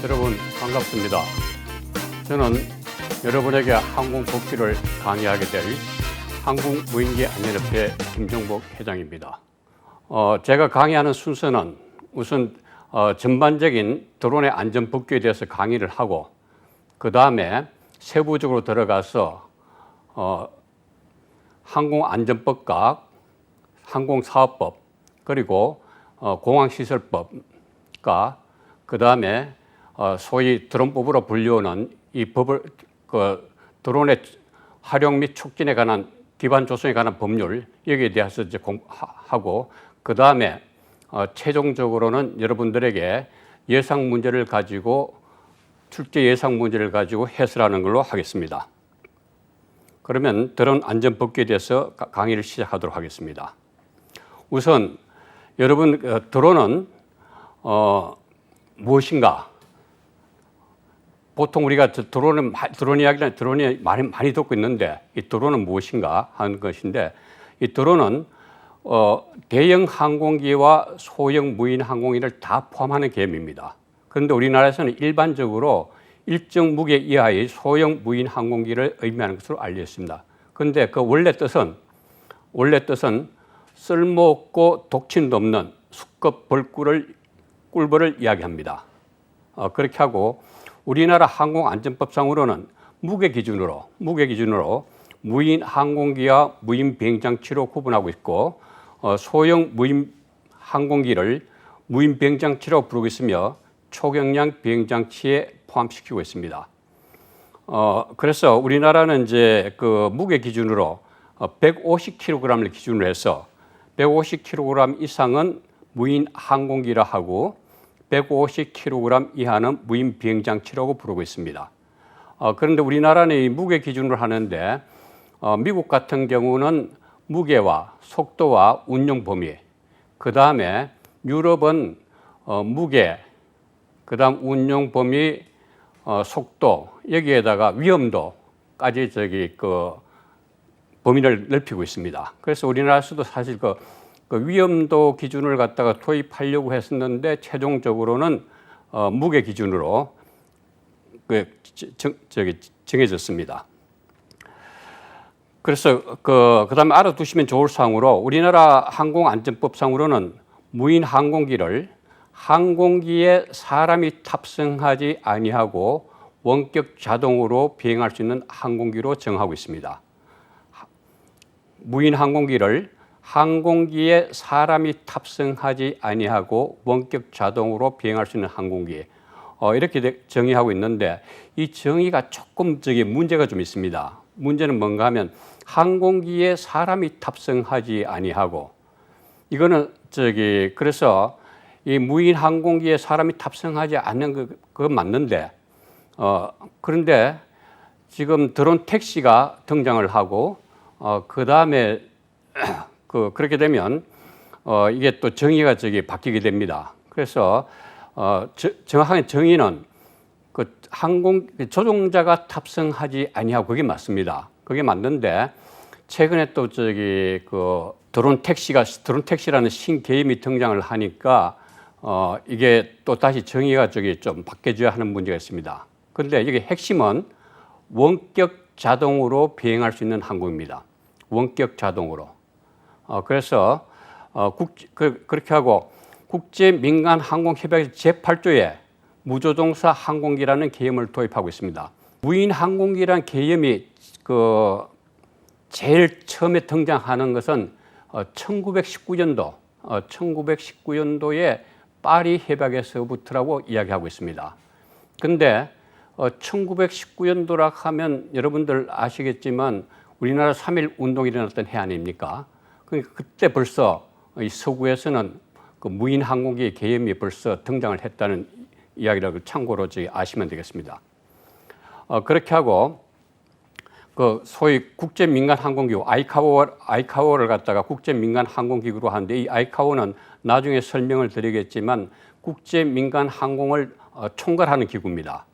여러분 반갑습니다. 저는 여러분에게 항공 복지를 강의하게 될 한국무인기안전협회 김종복 회장입니다. 제가 강의하는 순서는 우선 전반적인 드론의 안전 복귀에 대해서 강의를 하고 그 다음에 세부적으로 들어가서 항공안전법과 항공사업법 그리고 공항시설법과 그 다음에 소위 드론법으로 불리우는 이 법을 드론의 활용 및 촉진에 관한 기반 조성에 관한 법률 여기에 대해서 이제 공부하고 그 다음에 최종적으로는 여러분들에게 예상 문제를 가지고 출제 예상 문제를 가지고 해설하는 걸로 하겠습니다. 그러면 드론 안전 법규에 대해서 강의를 시작하도록 하겠습니다. 우선 여러분 드론은 무엇인가? 보통 우리가 드론 이야기는 드론이 많이 듣고 있는데 이 드론은 무엇인가 하는 것인데 이 드론은 대형 항공기와 소형 무인 항공기를 다 포함하는 개념입니다. 그런데 우리나라에서는 일반적으로 일정 무게 이하의 소형 무인 항공기를 의미하는 것으로 알려 있습니다. 그런데 그 원래 뜻은 쓸모없고 독침도 없는 수컷 꿀벌을 이야기합니다. 그렇게 하고 우리나라 항공안전법상으로는 무게 기준으로 무인 항공기와 무인 비행장치로 구분하고 있고 소형 무인 항공기를 무인 비행장치로 부르고 있으며 초경량 비행장치에 포함시키고 있습니다. 그래서 우리나라는 이제 그 무게 기준으로 150kg을 기준으로 해서 150kg 이상은 무인 항공기라 하고 150kg 이하는 무인 비행장치라고 부르고 있습니다. 그런데 우리나라는 이 무게 기준으로 하는데 미국 같은 경우는 무게와 속도와 운용 범위, 그 다음에 유럽은 무게, 그 다음 운용 범위, 속도 여기에다가 위험도까지 범위를 넓히고 있습니다. 그래서 우리나라에서도 사실 그 위험도 기준을 갖다가 도입하려고 했었는데 최종적으로는 무게 기준으로 정해졌습니다. 그래서 그다음에 알아두시면 좋을 사항으로 우리나라 항공안전법상으로는 무인 항공기를 항공기에 사람이 탑승하지 아니하고 원격 자동으로 비행할 수 있는 항공기로 정하고 있습니다. 무인 항공기를 항공기에 사람이 탑승하지 아니하고 원격 자동으로 비행할 수 있는 항공기 이렇게 정의하고 있는데 이 정의가 조금 문제가 좀 있습니다. 문제는 뭔가 하면 항공기에 사람이 탑승하지 아니하고 이거는 그래서 이 무인 항공기에 사람이 탑승하지 않는 그건 맞는데 그런데 지금 드론 택시가 등장을 하고 그 다음에 그렇게 되면 이게 또 정의가 바뀌게 됩니다. 그래서 정확한 정의는 조종자가 탑승하지 아니하고 그게 맞습니다. 그게 맞는데 최근에 또 드론 택시라는 신개념이 등장을 하니까 이게 또 다시 정의가 좀 바뀌어져야 하는 문제가 있습니다. 그런데 여기 핵심은 원격 자동으로 비행할 수 있는 항공입니다. 원격 자동으로. 그래서 그렇게 하고 국제민간항공협약의 제8조에 무조종사 항공기라는 개념을 도입하고 있습니다. 무인 항공기라는 개념이 제일 처음에 등장하는 것은 1919년도에 파리 협약에서부터라고 이야기하고 있습니다. 그런데 1919년도라 하면 여러분들 아시겠지만 우리나라 3.1 운동이 일어났던 해 아닙니까? 그러니까 그때 벌써 이 서구에서는 무인 항공기의 개념이 벌써 등장을 했다는 이야기라고 참고로 아시면 되겠습니다. 그렇게 하고 소위 국제민간항공기구 아이카오를 갖다가 국제민간항공기구로 하는데 이 아이카오는 나중에 설명을 드리겠지만 국제민간항공을 총괄하는 기구입니다.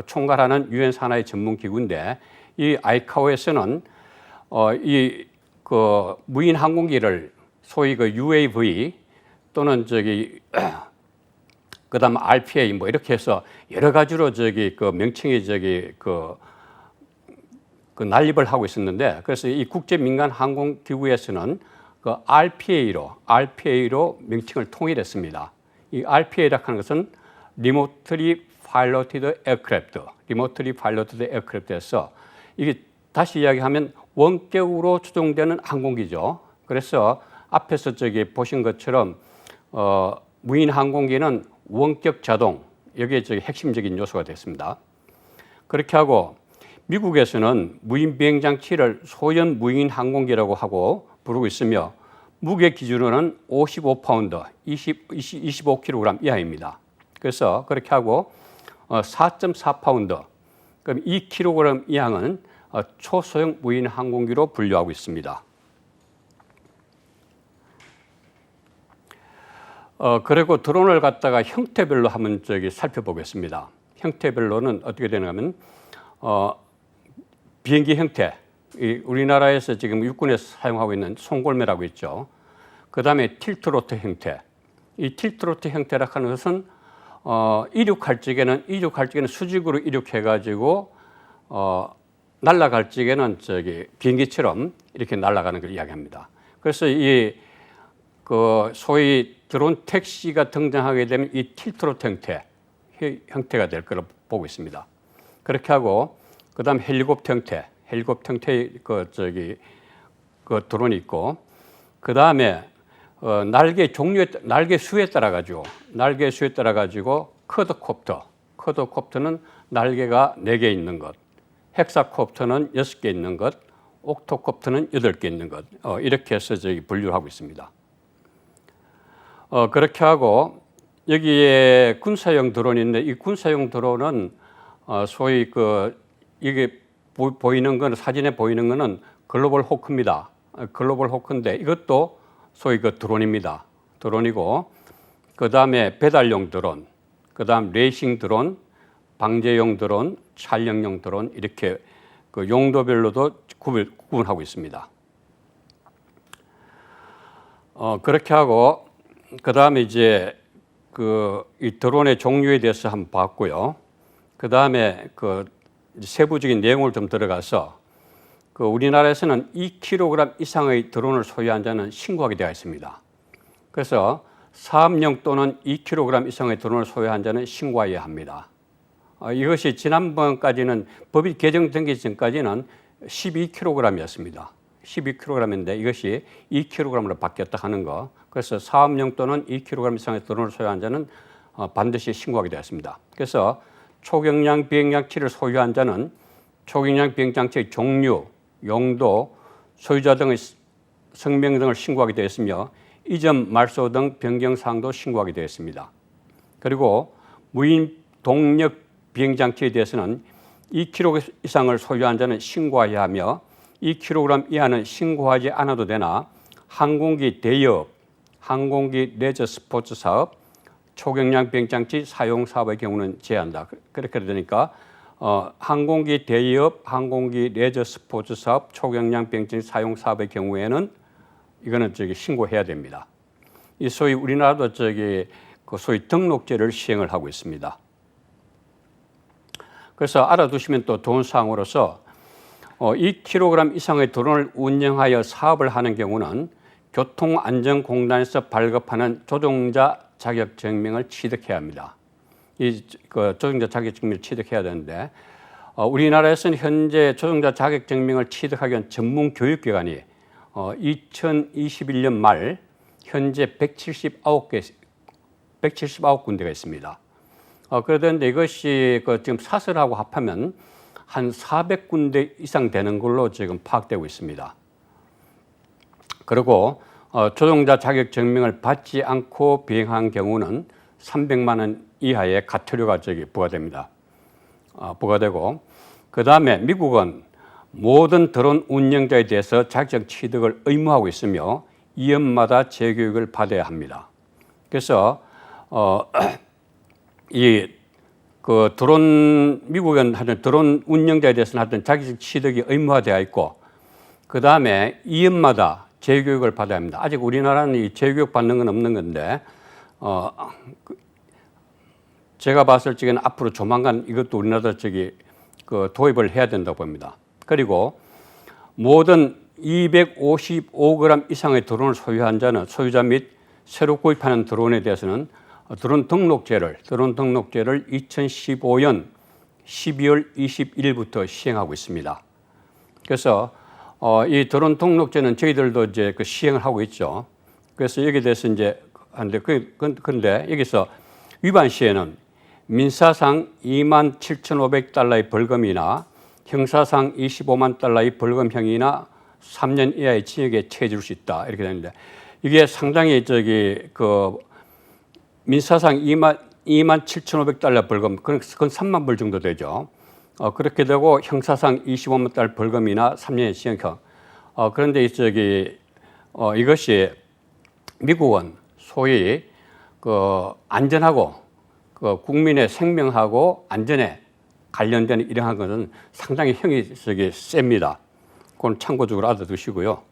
총괄하는 유엔 산하의 전문 기구인데 이 아이카오에서는 무인 항공기를 소위 UAV 또는 그다음 RPA 뭐 이렇게 해서 여러 가지로 그 명칭이 그 난립을 하고 있었는데, 그래서 이 국제 민간 항공 기구에서는 그 RPA로 명칭을 통일했습니다. 이 RPA라고 하는 것은 Remotely Piloted Aircraft에서 이게 다시 이야기하면 원격으로 추종되는 항공기죠. 그래서 앞에서 보신 것처럼 무인 항공기는 원격 자동, 여기에 핵심적인 요소가 됐습니다. 그렇게 하고 미국에서는 무인 비행 장치를 소형 무인 항공기라고 하고 부르고 있으며 무게 기준으로는 55파운드, 25kg 이하입니다. 그래서 그렇게 하고 4.4파운드, 그럼 2kg 이하는 초소형 무인 항공기로 분류하고 있습니다. 그리고 드론을 갖다가 형태별로 한번 살펴보겠습니다. 형태별로는 어떻게 되는가 하면 비행기 형태, 우리나라에서 지금 육군에서 사용하고 있는 송골매라고 있죠. 그 다음에 틸트로트 형태. 이 틸트로트 형태라고 하는 것은 이륙할 적에는 수직으로 이륙해가지고 날아갈 적에는 비행기처럼 이렇게 날아가는 걸 이야기합니다. 그래서 소위 드론 택시가 등장하게 되면 이 틸트로트 형태가 될 거라고 보고 있습니다. 그렇게 하고 그다음 헬리콥터 형태의 그 드론이 있고, 그 다음에 날개 수에 따라 가지고 쿼드콥터는 날개가 4개 있는 것, 헥사콥터는 6개 있는 것, 옥토콥터는 8개 있는 것, 이렇게 해서 분류하고 있습니다. 그렇게 하고 여기에 군사용 드론이 있는데, 이 군사용 드론은 소위 이게 보이는 건, 사진에 보이는 거는 글로벌 호크입니다. 글로벌 호크인데 이것도 소위 드론입니다. 드론이고, 그 다음에 배달용 드론, 그 다음 레이싱 드론, 방제용 드론, 촬영용 드론, 이렇게 그 용도별로도 구분하고 있습니다. 그렇게 하고 그 다음에 이 드론의 종류에 대해서 한번 봤고요. 그 다음에 세부적인 내용을 좀 들어가서 우리나라에서는 2kg 이상의 드론을 소유한 자는 신고하게 되어 있습니다. 그래서 사업용 또는 2kg 이상의 드론을 소유한 자는 신고해야 합니다. 이것이 지난번까지는 법이 개정되기 전까지는 12kg이었습니다. 12kg인데 이것이 2kg으로 바뀌었다 하는 거. 그래서 사업용 또는 2kg 이상의 드론을 소유한 자는 반드시 신고하게 되었습니다. 그래서 초경량 비행장치를 소유한 자는 초경량 비행장치의 종류, 용도, 소유자 등의 성명 등을 신고하게 되었으며 이전 말소 등 변경사항도 신고하게 되었습니다. 그리고 무인 동력 비행장치에 대해서는 2kg 이상을 소유한 자는 신고해야 하며 2kg 이하는 신고하지 않아도 되나 항공기 대여업, 항공기 레저 스포츠 사업, 초경량 비행장치 사용 사업의 경우는 제한다. 그렇게 되니까 항공기 대여업, 항공기 레저 스포츠 사업, 초경량 비행장치 사용 사업의 경우에는 이거는 신고해야 됩니다. 이 소위 우리나라도 소위 등록제를 시행을 하고 있습니다. 그래서 알아두시면 또 좋은 사항으로서 2kg 이상의 드론을 운영하여 사업을 하는 경우는 교통안전공단에서 발급하는 조종자 자격증명을 취득해야 합니다. 이 조종자 자격증명을 취득해야 되는데 우리나라에서는 현재 조종자 자격증명을 취득하기 위한 전문 교육기관이 2021년 말 현재 179군데가 있습니다. 그런데 이것이 지금 사설하고 합하면 한 400군데 이상 되는 걸로 지금 파악되고 있습니다. 그리고 조종자 자격증명을 받지 않고 비행한 경우는 300만 원 이하의 과태료가 부과됩니다. 부과되고, 그 다음에 미국은 모든 드론 운영자에 대해서 자격증 취득을 의무하고 있으며 2년마다 재교육을 받아야 합니다. 그래서 미국은 하여튼 드론 운영자에 대해서는 하여튼 자격증 취득이 의무화되어 있고, 그 다음에 2년마다 재교육을 받아야 합니다. 아직 우리나라는 이 재교육 받는 건 없는 건데, 제가 봤을 적에는 앞으로 조만간 이것도 우리나라 그 도입을 해야 된다고 봅니다. 그리고 모든 255g 이상의 드론을 소유자 및 새로 구입하는 드론에 대해서는 드론 등록제를 2015년 12월 21일부터 시행하고 있습니다. 그래서 이 드론 등록제는 저희들도 이제 그 시행을 하고 있죠. 그래서 여기에 대해서 이제 하는데 그런데 여기서 위반 시에는 민사상 27,500달러의 벌금이나 형사상 25만 달러의 벌금형이나 3년 이하의 징역에 처해질 수 있다 이렇게 되는데 이게 상당히 그 민사상 27,500달러 벌금 그건 3만 불 정도 되죠. 그렇게 되고 형사상 25만 달러 벌금이나 3년의 징역형. 그런데 이것이 미국은 소위 그 안전하고 그 국민의 생명하고 안전에 관련된 이러한 것은 상당히 형이 셉니다. 그건 참고적으로 알아두시고요.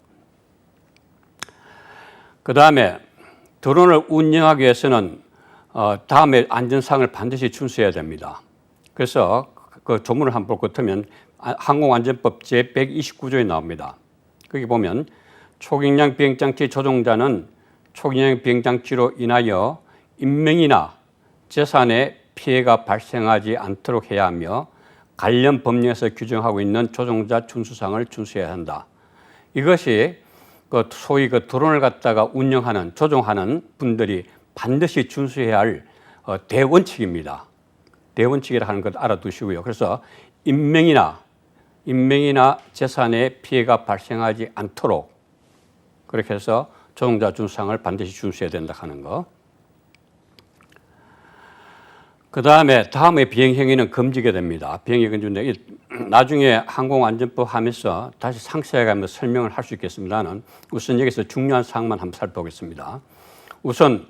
그 다음에 드론을 운영하기 위해서는 다음에 안전사항을 반드시 준수해야 됩니다. 그래서 그 조문을 한번 볼 것 같으면 항공안전법 제129조에 나옵니다. 거기 보면 초경량 비행장치 조종자는 초경량 비행장치로 인하여 인명이나 재산에 피해가 발생하지 않도록 해야 하며 관련 법령에서 규정하고 있는 조종자 준수사항을 준수해야 한다. 이것이 그 소위 그 드론을 갖다가 운영하는 조종하는 분들이 반드시 준수해야 할 대원칙입니다. 대원칙이라 하는 것 알아두시고요. 그래서 인명이나 재산에 피해가 발생하지 않도록 그렇게 해서 조종자 준수사항을 반드시 준수해야 된다 하는 거. 그 다음에 비행 행위는 금지가 됩니다. 비행 행위인데 나중에 항공안전법 하면서 다시 상세하게 한번 설명을 할 수 있겠습니다는 우선 여기서 중요한 사항만 한번 살펴보겠습니다. 우선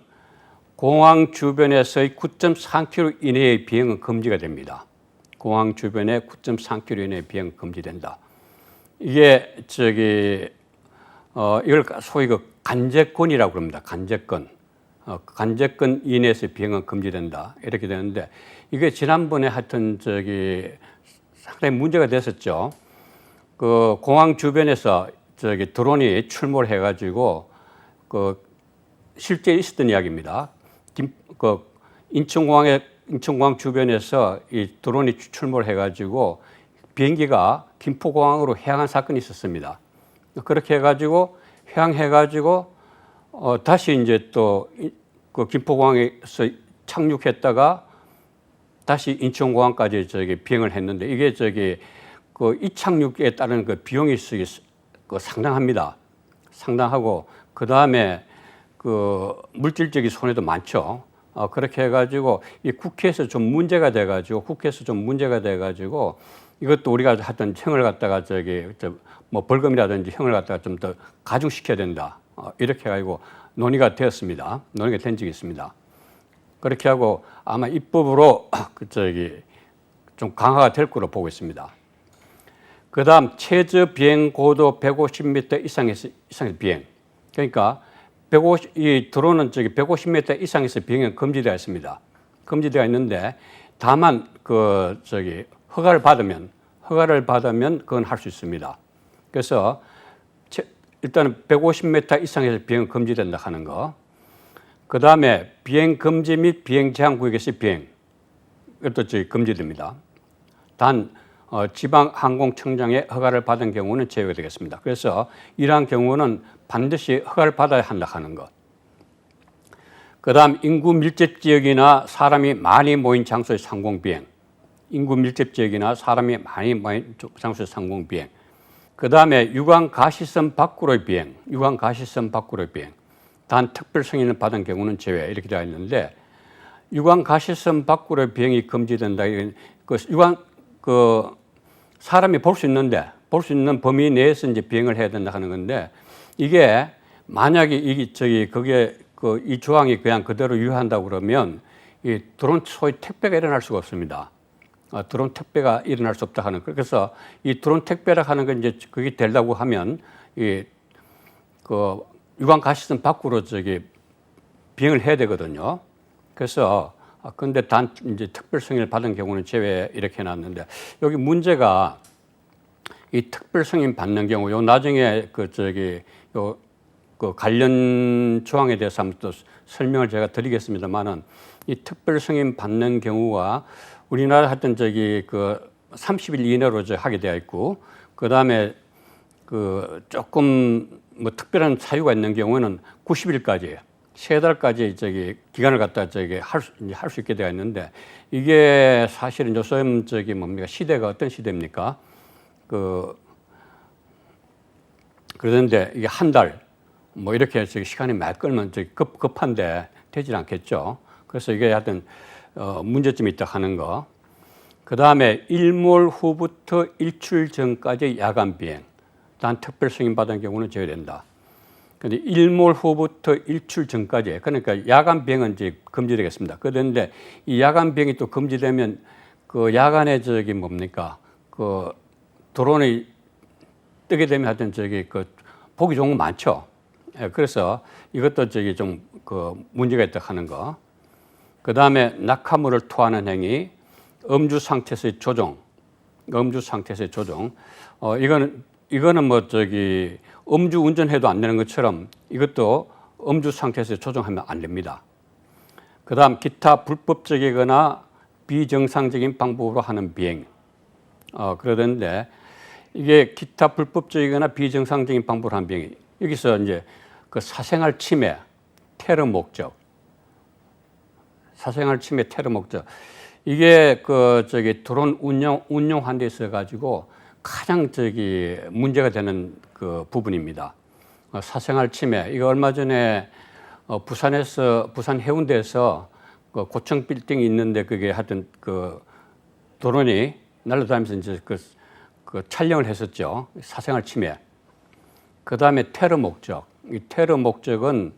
공항 주변에서의 9.3km 이내의 비행은 금지가 됩니다. 공항 주변에 9.3km 이내의 비행은 금지된다. 이게 이걸 소위 그 간제권이라고 합니다. 간제권. 간제권 이내에서 비행은 금지된다. 이렇게 되는데 이게 지난번에 하여튼 상당히 문제가 됐었죠. 그 공항 주변에서 드론이 출몰 해가지고 그 실제 있었던 이야기입니다. 인천공항 주변에서 이 드론이 출몰 해가지고 비행기가 김포공항으로 향한 사건이 있었습니다. 그렇게 해가지고 향해가지고 다시 이제 또 그 김포공항에서 착륙했다가 다시 인천공항까지 비행을 했는데 이게 그 이착륙에 따른 그 비용이 상당합니다. 상당하고 그 다음에 그 물질적인 손해도 많죠. 그렇게 해가지고 이 국회에서 좀 문제가 돼가지고 이것도 우리가 하여튼 형을 갖다가 뭐 벌금이라든지 형을 갖다가 좀 더 가중시켜야 된다. 이렇게 해가지고 논의가 되었습니다. 논의가 된 적이 있습니다. 그렇게 하고 아마 입법으로 좀 강화가 될 거로 보고 있습니다. 그 다음 최저 비행 고도 150m 이상에서 비행. 그러니까 이 드론은 150m 이상에서 비행은 금지되어 있습니다. 금지되어 있는데 다만 허가를 받으면 그건 할 수 있습니다. 그래서 일단은 150m 이상에서 비행은 금지된다 하는 거. 그 다음에 비행 금지 및 비행 제한 구역에서 비행. 이것도 금지됩니다. 단 지방항공청장의 허가를 받은 경우는 제외가 되겠습니다. 그래서 이러한 경우는 반드시 허가를 받아야 한다 하는 것. 그 다음 인구 밀집 지역이나 사람이 많이 모인 장소의 상공비행. 인구 밀집 지역이나 사람이 많이 모인 장소의 상공비행. 그 다음에 유관 가시선 밖으로의 비행. 단 특별 승인을 받은 경우는 제외 이렇게 되어 있는데 유관 가시선 밖으로의 비행이 금지된다. 사람이 볼 수 있는 범위 내에서 이제 비행을 해야 된다 하는 건데 이게 만약에 이 조항이 그냥 그대로 유효한다고 그러면 이 드론 소위 택배가 일어날 수가 없습니다. 드론 택배가 일어날 수 없다 하는 거. 그래서 이 드론 택배라 하는 건 이제 그게 되려고 하면 유관 가시선 밖으로 비행을 해야 되거든요. 그래서 근데 단 이제 특별 승인을 받은 경우는 제외 이렇게 해놨는데 여기 문제가 이 특별 승인 받는 경우 요 나중에 그 관련 조항에 대해서 한번 또 설명을 제가 드리겠습니다만은 이 특별 승인 받는 경우가 우리나라 하여튼 그 30일 이내로 하게 되어 있고 그다음에 그 조금 뭐 특별한 사유가 있는 경우는 90일까지예요. 3달까지 기간을 갖다 할 수 있게 되어 있는데 이게 사실은 요즘 뭡니까 시대가 어떤 시대입니까? 그런데 이게 한 달 뭐 이렇게 시간이 많이 끌면 급한데 되질 않겠죠. 그래서 이게 하여튼 문제점이 있다 하는 거. 그 다음에 일몰 후부터 일출 전까지 야간 비행. 단 특별 승인 받은 경우는 제외된다. 근데 일몰 후부터 일출 전까지, 그러니까 야간 비행은 이제 금지되겠습니다. 그런데 이 야간 비행이 또 금지되면 그 야간에 뭡니까? 그 드론이 뜨게 되면 하여튼 그 보기 좋은 거 많죠. 예, 그래서 이것도 좀 그 문제가 있다 하는 거. 그 다음에 낙하물을 토하는 행위, 음주 상태에서의 조종, 이거는 뭐 음주 운전해도 안 되는 것처럼 이것도 음주 상태에서 조종하면 안 됩니다. 그 다음 기타 불법적이거나 비정상적인 방법으로 하는 비행. 그러던데 이게 기타 불법적이거나 비정상적인 방법으로 하는 비행. 여기서 이제 그 사생활 침해, 테러 목적. 이게 드론 운용한 데 있어 가지고 가장 문제가 되는 그 부분입니다. 사생활 침해. 이거 얼마 전에 부산 해운대에서 그 고층 빌딩이 있는데 그게 하여튼 그 드론이 날아다니면서 이제 그 촬영을 했었죠. 사생활 침해. 그 다음에 테러 목적. 이 테러 목적은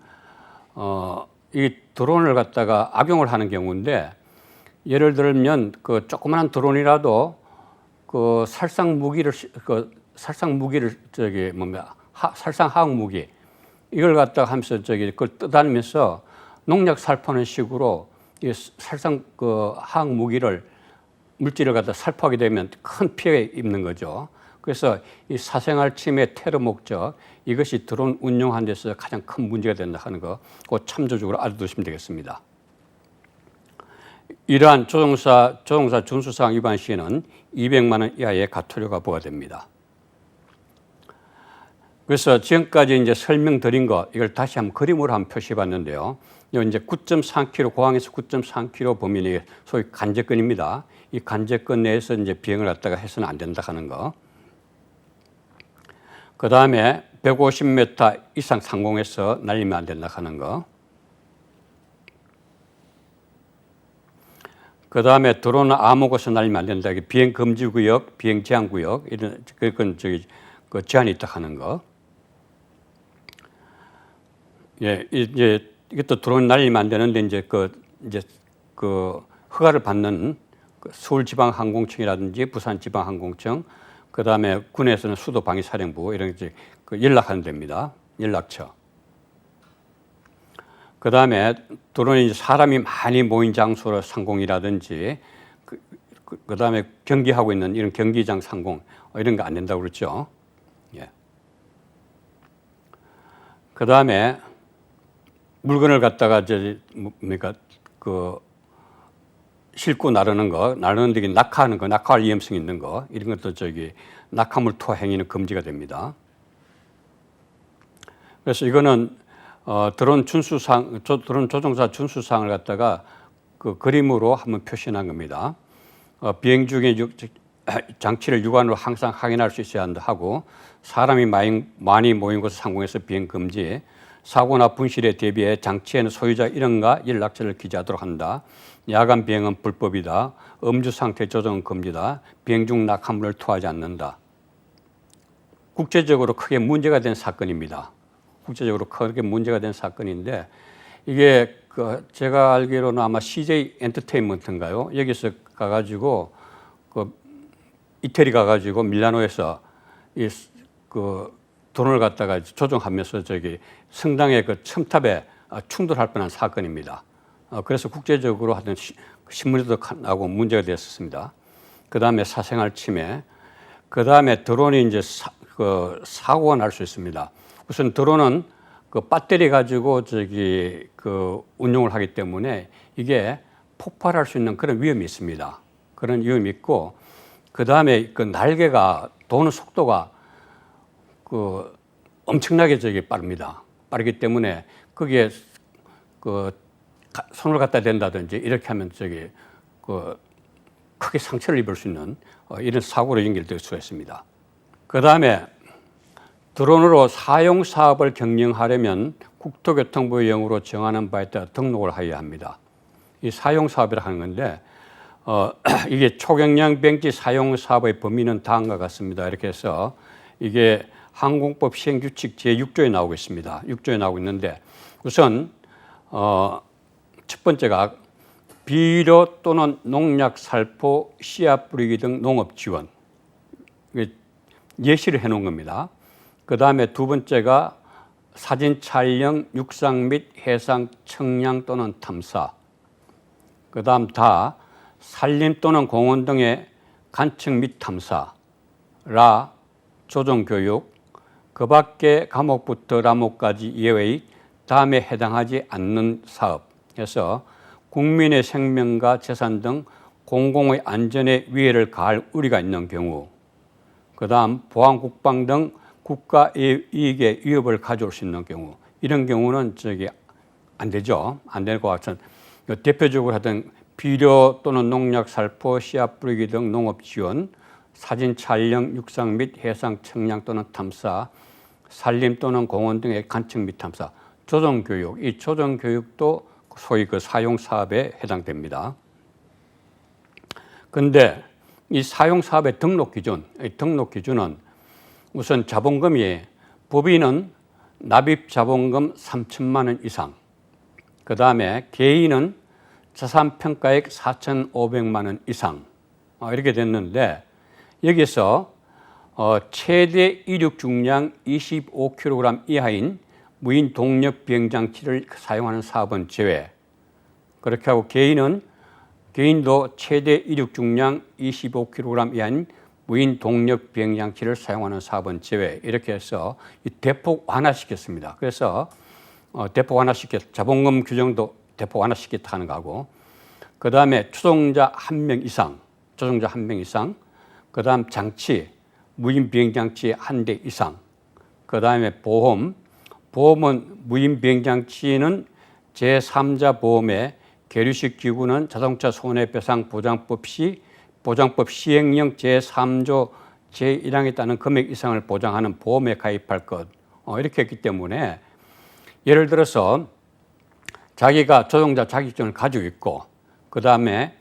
이 드론을 갖다가 악용을 하는 경우인데 예를 들면 그 조그마한 드론이라도 그 살상 무기를 살상 하학 무기 이걸 갖다가 하면서 그걸 떠다니면서 농약 살포하는 식으로 이 살상 그 하학 물질을 갖다 살포하게 되면 큰 피해가 입는 거죠. 그래서 이 사생활 침해 테러 목적 이것이 드론 운용하는 데서 가장 큰 문제가 된다 하는 거, 그 참조적으로 알아두시면 되겠습니다. 이러한 조종사 준수사항 위반 시에는 200만 원 이하의 과태료가 부과됩니다. 그래서 지금까지 이제 설명드린 거 이걸 다시 한번 그림으로 한번 표시해봤는데요. 이제 9.3km 고항에서 9.3km 범위는 소위 간제권입니다. 이 간제권 내에서 이제 비행을 갖다가 해서는 안 된다 하는 거. 그 다음에 150m 이상 상공에서 날리면 안 된다 하는 거. 그 다음에 드론은 아무 곳에서 날리면 안 된다. 비행 금지 구역, 비행 제한 구역 이런 그건 그 제한이 있다 하는 거. 예, 이제 이것도 드론 날리면 안 되는데 이제 그 허가를 받는 서울지방항공청이라든지 부산지방항공청, 그 다음에 군에서는 수도방위사령부 이런 이제 그 연락하는 데입니다. 연락처. 그 다음에 드론이 사람이 많이 모인 장소로 상공이라든지 그 다음에 경기하고 있는 이런 경기장 상공 이런 거 안 된다고 그랬죠. 예. 그 다음에 물건을 갖다가 싣고 나르는데 낙하하는 거, 낙하할 위험성이 있는 거 이런 것도 낙하물 투하 행위는 금지가 됩니다. 그래서 이거는 드론 조종사 준수사항을 갖다가 그 그림으로 한번 표시한 겁니다. 비행 중에 장치를 육안으로 항상 확인할 수 있어야 한다 하고, 사람이 많이 모인 곳 상공에서 비행 금지, 사고나 분실에 대비해 장치에는 소유자 이름과 연락처를 기재하도록 한다. 야간 비행은 불법이다. 음주 상태 조정은 금지다. 비행 중 낙하물을 투하하지 않는다. 국제적으로 크게 문제가 된 사건입니다. 국제적으로 크게 문제가 된 사건인데, 이게 제가 알기로는 아마 CJ 엔터테인먼트인가요? 여기서 가가지고 이태리 가가지고 밀라노에서 드론을 갖다가 조종하면서 성당의 첨탑에 충돌할 뻔한 사건입니다. 그래서 국제적으로 하여튼 신문에도 나고 문제가 됐었습니다. 그 다음에 사생활 침해, 그 다음에 드론이 이제 사고가 날 수 있습니다. 우선 드론은 그 배터리 가지고 운용을 하기 때문에 이게 폭발할 수 있는 그런 위험이 있습니다. 그런 위험이 있고, 그 다음에 그 날개가 도는 속도가 엄청나게 빠릅니다. 빠르기 때문에 거기에 손을 갖다 댄다든지 이렇게 하면 크게 상처를 입을 수 있는 이런 사고로 연결될 수가 있습니다. 그 다음에 드론으로 사용 사업을 경영하려면 국토교통부의 영으로 정하는 바에 따라 등록을 하여야 합니다. 이 사용 사업이라 하는 건데 이게 초경량 비행기 사용 사업의 범위는 다음과 같습니다. 이렇게 해서 이게 항공법 시행규칙 제6조에 나오고 있습니다. 6조에 나오고 있는데 우선 첫 번째가 비료 또는 농약, 살포, 씨앗 뿌리기 등 농업 지원. 예시를 해놓은 겁니다. 그 다음에 두 번째가 사진 촬영, 육상 및 해상 측량 또는 탐사. 그 다음 다 산림 또는 공원 등의 관측 및 탐사. 라, 조정교육. 그 밖에 과목부터 과목까지 예외의 다음에 해당하지 않는 사업. 해서 국민의 생명과 재산 등 공공의 안전에 위해를 가할 우려가 있는 경우, 그 다음 보안, 국방 등 국가 이익에 위협을 가져올 수 있는 경우, 이런 경우는 안 되죠. 안 될 것 같은 대표적으로 하던 비료 또는 농약, 살포, 씨앗 뿌리기 등 농업 지원, 사진 촬영, 육상 및 해상 측량 또는 탐사, 산림 또는 공원 등의 관측 및 탐사, 조정교육, 이 조정교육도 소위 사용 사업에 해당됩니다. 그런데 이 사용 사업의 등록 기준은 우선 자본금이 법인은 납입 자본금 3천만 원 이상, 그 다음에 개인은 자산 평가액 4,500만 원 이상 이렇게 됐는데 여기서 최대 이륙 중량 25kg 이하인 무인 동력 비행 장치를 사용하는 사업은 제외. 그렇게 하고 개인도 최대 이륙 중량 25kg 이하인 무인 동력 비행 장치를 사용하는 사업은 제외. 이렇게 해서 대폭 완화시켰습니다. 그래서 대폭 자본금 규정도 대폭 완화시켰다는 거고, 그 다음에 추종자 한 명 이상, 그 다음 장치, 무인 비행 장치 한 대 이상, 그 다음에 보험은 무인 비행 장치는 제3자 보험에 계류식 기구는 자동차 손해배상 보장법 시행령 제3조 제1항에 따른 금액 이상을 보장하는 보험에 가입할 것. 이렇게 했기 때문에 예를 들어서 자기가 조종자 자격증을 가지고 있고, 그 다음에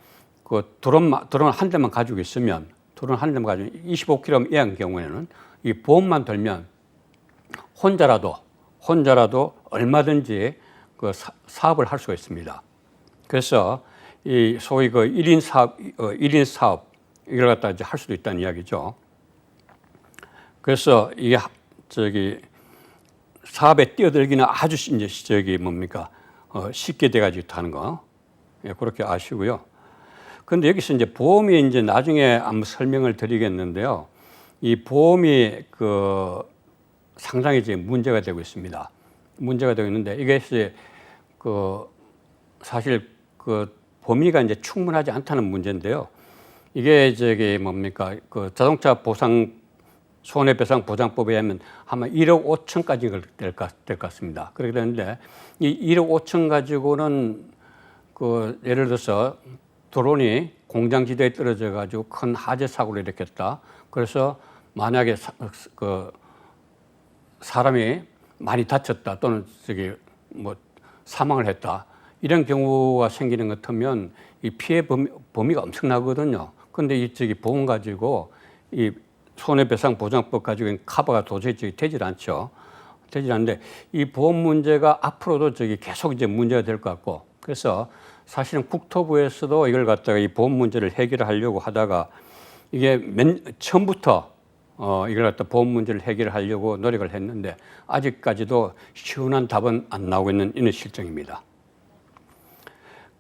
드론 한 대만 가지고 있으면, 25km 이하인 경우에는 이 보험만 들면 혼자라도 얼마든지 사업을 할 수가 있습니다. 그래서 이 소위 1인 사업, 이걸 갖다 이제 할 수도 있다는 이야기죠. 그래서 이게 사업에 뛰어들기는 아주 이제 쉽게 돼가지고 하는 거. 예, 그렇게 아시고요. 그런데 여기서 이제 보험이 이제 나중에 한번 설명을 드리겠는데요. 이 보험이 상당히 이제 문제가 되고 있습니다. 문제가 되고 있는데 이게 사실 범위가 이제 충분하지 않다는 문제인데요. 이게 자동차 손해배상 보장법에 하면 아마 1억 5천까지 될 것 같습니다. 그렇게 되는데 이 1억 5천 가지고는 예를 들어서 드론이 공장지대에 떨어져 가지고 큰 화재 사고를 일으켰다. 그래서 만약에 사람이 많이 다쳤다 또는 사망을 했다. 이런 경우가 생기는 것 같으면 이 피해 범위가 엄청나거든요. 그런데 이 보험 가지고 이 손해배상 보장법 가지고 커버가 도저히 되질 않죠. 되질 않는데 이 보험 문제가 앞으로도 계속 이제 문제가 될 것 같고, 그래서 사실은 국토부에서도 이걸 갖다가 이 보험 문제를 해결하려고 하다가 이게 처음부터 이걸 갖다 보험 문제를 해결하려고 노력을 했는데 아직까지도 시원한 답은 안 나오고 있는 이런 실정입니다.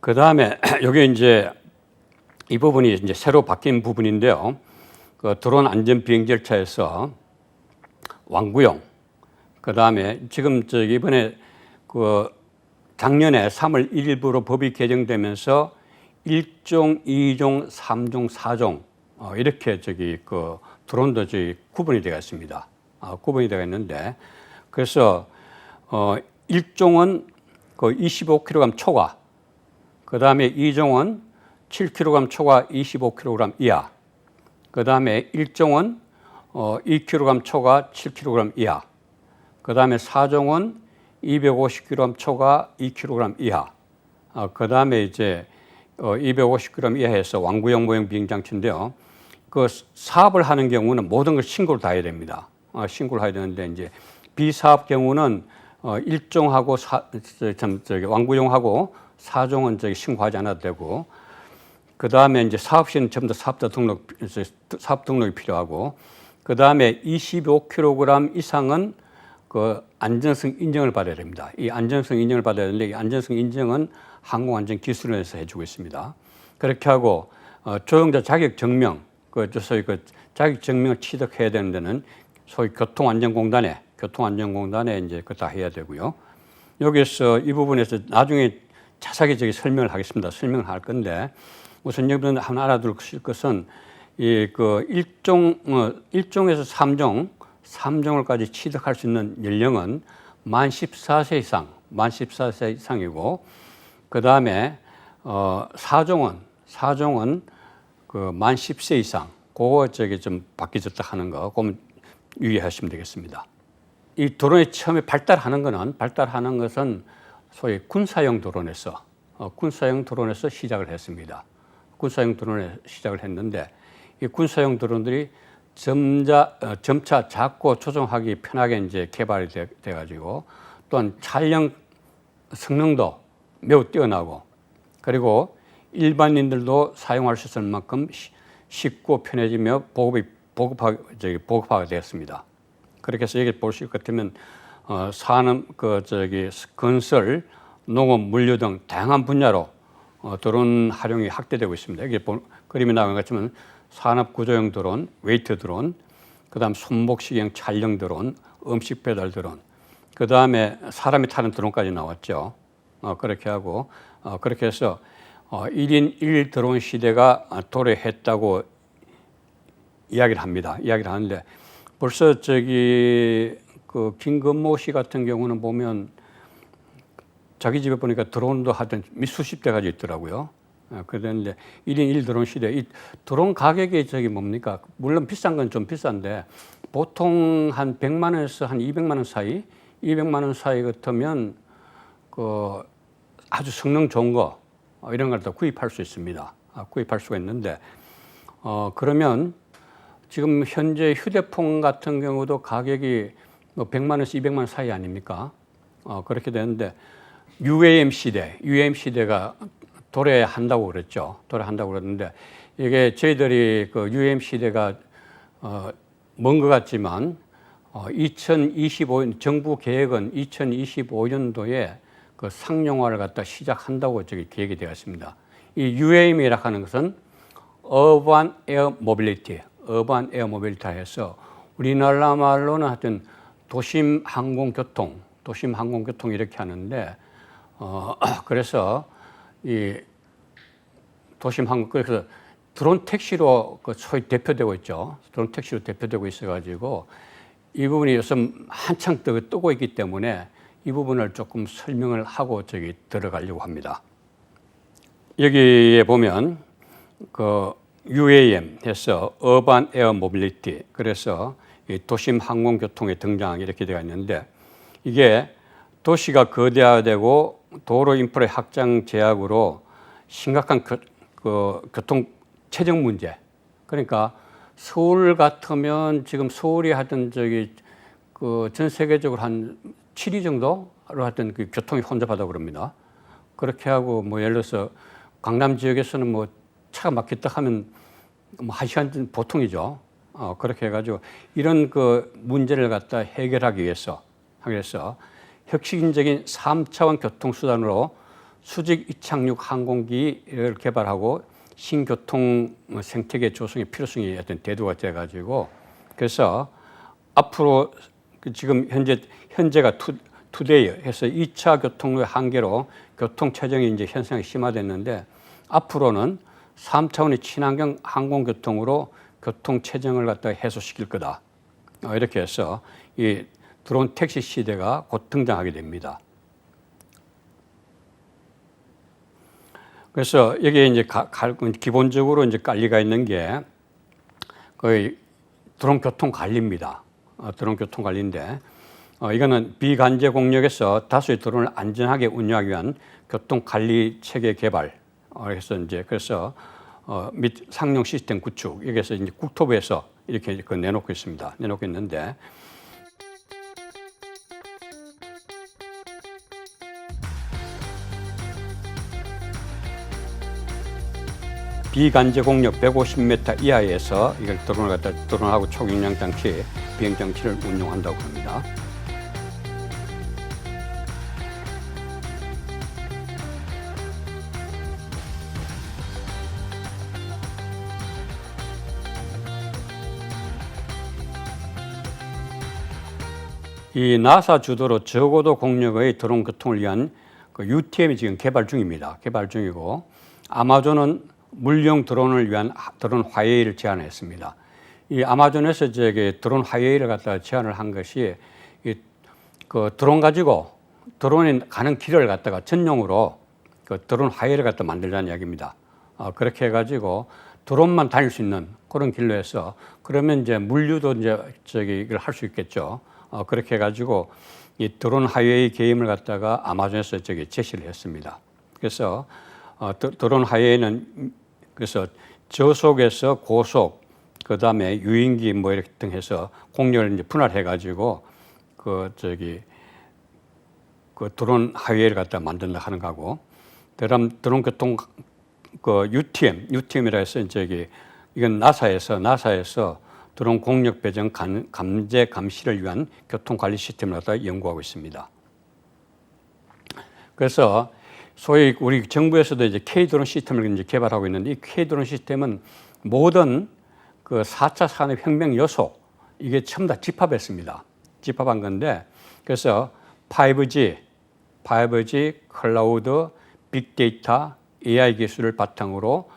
그다음에 여기 이제 이 부분이 이제 새로 바뀐 부분인데요. 그 드론 안전 비행 절차에서 완구용, 그다음에 지금 이번에 그 작년에 3월 1일부로 법이 개정되면서 1종, 2종, 3종, 4종 이렇게 그 드론도 구분이 되어 있습니다. 구분이 되어 있는데 그래서 1종은 그 25kg 초과, 그다음에 2종은 7kg 초과 25kg 이하, 그다음에 1종은 2kg 초과 7kg 이하, 그다음에 4종은 250kg 초과 2kg 이하, 그다음에 이제 250kg 이하에서 완구용 모형 비행 장치인데요. 그 사업을 하는 경우는 모든 걸 신고를 다 해야 됩니다. 신고를 해야 되는데 이제 비사업 경우는 1종하고 완구용하고 4종은 신고하지 않아도 되고, 그 다음에 이제 사업 시에는 전부 다 사업 등록이 필요하고, 그 다음에 25kg 이상은 그 안전성 인정을 받아야 됩니다. 이 안전성 인정을 받아야 되는데 이 안전성 인정은 항공안전기술원에서 해주고 있습니다. 그렇게 하고 조종자 자격 증명, 소위 그 자격 증명을 취득해야 되는 데는 소위 교통안전공단에 이제 그거 다 해야 되고요. 여기서 이 부분에서 나중에 자세하게 설명을 하겠습니다. 설명을 할 건데 우선 여러분 하나 알아둘 것은 이 그 1종에서 3종을까지 취득할 수 있는 연령은 만 14세 이상이고, 그 다음에 4종은 그 만 10세 이상, 그거 좀 바뀌었다 하는 거, 그건 유의하시면 되겠습니다. 이 드론이 처음에 발달하는 것은 소위 군사용 드론에서 시작을 했습니다. 군사용 드론에 시작을 했는데 이 군사용 드론들이 점차 작고 조종하기 편하게 이제 개발이 돼가지고, 또한 촬영 성능도 매우 뛰어나고, 그리고 일반인들도 사용할 수 있을 만큼 쉽고 편해지며 보급화가 되었습니다. 그렇게 해서 여기 보실 것 같으면 산업, 건설, 농업, 물류 등 다양한 분야로 드론 활용이 확대되고 있습니다. 여기 그림에 나온 것처럼 산업 구조용 드론, 웨이트 드론, 그다음 손목시경 촬영 드론, 음식 배달 드론, 그다음에 사람이 타는 드론까지 나왔죠. 그렇게 하고 그렇게 해서 1인 1 드론 시대가 도래했다고 이야기를 합니다. 이야기를 하는데 벌써 그 김건모 씨 같은 경우는 보면 자기 집에 보니까 드론도 하여튼 수십 대 가지고 있더라고요. 그런데 1인 1 드론 시대, 이 드론 가격이 뭡니까? 물론 비싼 건 좀 비싼데 보통 한 100만 원에서 한 200만 원 사이, 200만 원 사이 같으면 그 아주 성능 좋은 거 이런 걸 다 구입할 수 있습니다. 구입할 수가 있는데 그러면 지금 현재 휴대폰 같은 경우도 가격이 뭐 100만 원에서 200만 원 사이 아닙니까? 그렇게 되는데 UAM 시대가 도래한다고 그랬죠. 도래한다고 그랬는데 이게 저희들이 그 UAM 시대가 먼 것 같지만 2025년 정부 계획은 2025년도에 그 상용화를 갖다 시작한다고 계획이 되어 있습니다. 이 UAM이라 하는 것은 Urban Air Mobility 해서 우리나라 말로는 하여튼 도심 항공교통 이렇게 하는데 그래서 이 도심 항공, 그래서 드론 택시로 소위 대표되고 있죠. 드론 택시로 대표되고 있어가지고 이 부분이 요즘 한창 뜨고 있기 때문에 이 부분을 조금 설명을 하고 들어가려고 합니다. 여기에 보면 그 UAM 해서 Urban Air Mobility, 그래서 이 도심 항공교통의 등장 이렇게 되어 있는데 이게 도시가 거대화되고 도로 인프라의 확장 제약으로 심각한 교통 체증 문제. 그러니까 서울 같으면 지금 서울이 하여튼 전 세계적으로 한 7위 정도로 하여튼 그 교통이 혼잡하다고 그럽니다. 그렇게 하고 뭐 예를 들어서 강남 지역에서는 뭐 차가 막혔다 하면 뭐 1시간 보통이죠. 그렇게 해가지고 이런 그 문제를 갖다 해결하기 위해서 혁신적인 3차원 교통수단으로 수직 이착륙 항공기를 개발하고 신교통 생태계 조성의 필요성이 어떤 대두가 돼가지고 그래서 앞으로 지금 현재가 투데이 해서 2차 교통로의 한계로 교통 체증이 이제 현상이 심화됐는데 앞으로는 3차원의 친환경 항공교통으로 교통 체증을 갖다가 해소시킬 거다. 이렇게 해서 이 드론 택시 시대가 곧 등장하게 됩니다. 그래서 여기에 이제 기본적으로 이제 관리가 있는 게 거의 드론 교통 관리입니다. 드론 교통 관리인데 이거는 비간제 공역에서 다수의 드론을 안전하게 운영하기 위한 교통 관리 체계 개발. 그래서 및 상용 시스템 구축 여기에서 이제 국토부에서 이렇게 내놓고 있습니다. 내놓고 있는데. 비간제 공역 150m 이하에서 이걸 드론하고 초경량 장치, 비행 장치를 운용한다고 합니다. 이 나사 주도로 저고도 공력의 드론 교통을 위한 UTM이 지금 개발 중입니다. 개발 중이고 아마존은 물용 드론을 위한 드론 화웨이를 제안했습니다. 이 아마존에서 드론 화웨이를 갖다가 제안을 한 것이 그 드론 가지고 드론이 가는 길을 갖다가 전용으로 그 드론 화웨이를 갖다 만들자는 이야기입니다. 그렇게 해가지고 드론만 다닐 수 있는 그런 길로 해서 그러면 이제 물류도 이걸 할 수 있겠죠. 그렇게 해가지고 이 드론 하웨이 개임을 갖다가 아마존에서 제시를 했습니다. 그래서 드론 하웨이는 그래서 저속에서 고속, 그 다음에 유인기 이렇게 등 해서 공력을 이제 분할해가지고 그 드론 하웨이를 갖다 만든다 하는 거고, 그다음 드론 교통 UTM이라 해서 이건 나사에서 드론 공력 배정 감제 감시를 위한 교통 관리 시스템을 갖다 연구하고 있습니다. 그래서 소위 우리 정부에서도 이제 K-드론 시스템을 이제 개발하고 있는데 이 K-드론 시스템은 모든 그 4차 산업혁명 요소 이게 전부 다 집합했습니다. 집합한 건데 그래서 5G, 클라우드, 빅데이터, AI 기술을 바탕으로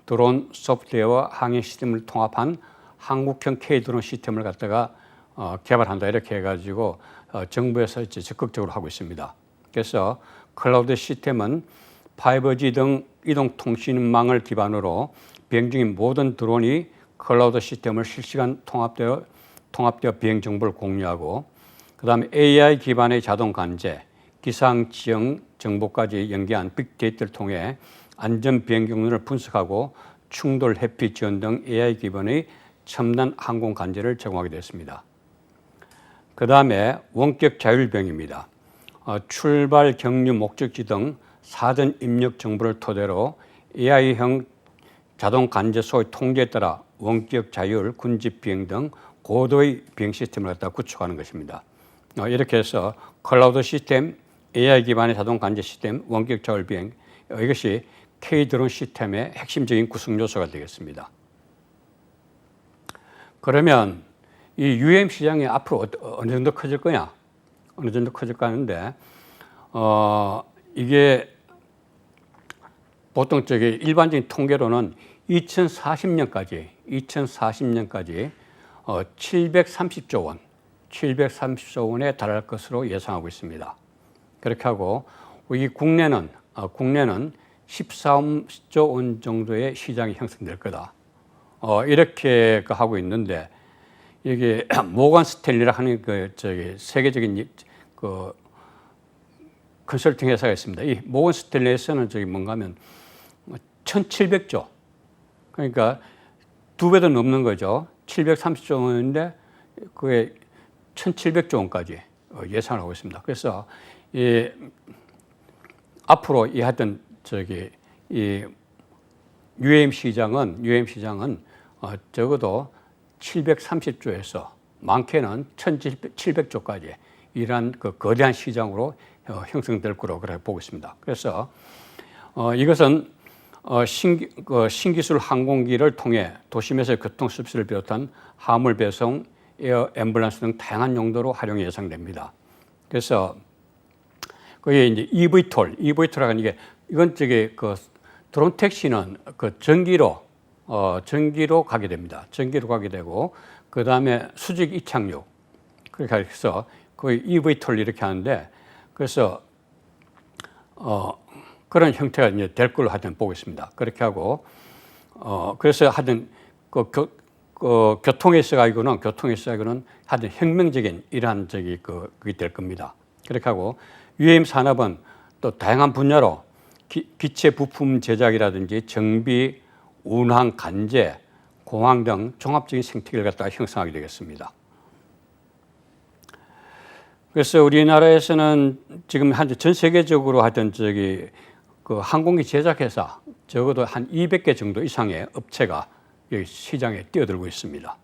드론 소프트웨어와 항해 시스템을 통합한 한국형 K-드론 시스템을 갖다가 개발한다 이렇게 해가지고 정부에서 이제 적극적으로 하고 있습니다. 그래서 클라우드 시스템은 5G 등 이동통신망을 기반으로 비행 중인 모든 드론이 클라우드 시스템을 실시간 통합되어 비행 정보를 공유하고 그다음에 AI 기반의 자동 관제, 기상 지형 정보까지 연계한 빅데이터를 통해 안전 비행 경로를 분석하고 충돌 회피 지원 등 AI 기반의 첨단 항공 관제를 제공하게 됐습니다. 그다음에 원격 자율비행입니다. 출발, 경유, 목적지 등 사전 입력 정보를 토대로 AI형 자동 관제 소의 통제에 따라 원격 자율, 군집 비행 등 고도의 비행 시스템을 갖다 구축하는 것입니다. 이렇게 해서 클라우드 시스템, AI 기반의 자동 관제 시스템, 원격 자율 비행 이것이 K-드론 시스템의 핵심적인 구성 요소가 되겠습니다. 그러면 이 UAM 시장이 앞으로 어느 정도 커질 거냐? 어느 정도 커질까 하는데, 이게 보통 일반적인 통계로는 2040년까지 730조 원에 달할 것으로 예상하고 있습니다. 그렇게 하고, 이 국내는 13조 원 정도의 시장이 형성될 거다. 이렇게 하고 있는데, 이게 모건 스탠리라 하는 세계적인 컨설팅 회사가 있습니다. 이 모건 스탠리에서는 뭔가 하면 1,700조. 그러니까 2배도 넘는 거죠. 730조 원인데 그게 1,700조 원까지 예상을 하고 있습니다. 그래서 앞으로 하여튼 이 UAM 시장은 적어도 730조에서 많게는 1,700조까지 이러한 거대한 시장으로 형성될 거로 그렇게 보고 있습니다. 그래서 이것은 신기술 항공기를 통해 도심에서의 교통 서비스를 비롯한 화물 배송, 에어 앰뷸런스 등 다양한 용도로 활용이 예상됩니다. 그래서 그게 이제 EV톨이라고 하는 게 이건 드론 택시는 전기로 가게 됩니다. 전기로 가게 되고 그 다음에 수직 이착륙 그렇게 해서 거의 EV톨 이렇게 하는데 그래서 그런 형태가 이제 될 걸로 하여튼 보고 있습니다. 그렇게 하고 그래서 하여튼 교통에 있어가지고는 하여튼 혁명적인 이러한 그게 될 겁니다. 그렇게 하고 UAM 산업은 또 다양한 분야로 기체 부품 제작이라든지 정비, 운항, 관제, 공항 등 종합적인 생태계를 갖다가 형성하게 되겠습니다. 그래서 우리나라에서는 지금 전 세계적으로 하여튼 항공기 제작회사 적어도 한 200개 정도 이상의 업체가 여기 시장에 뛰어들고 있습니다.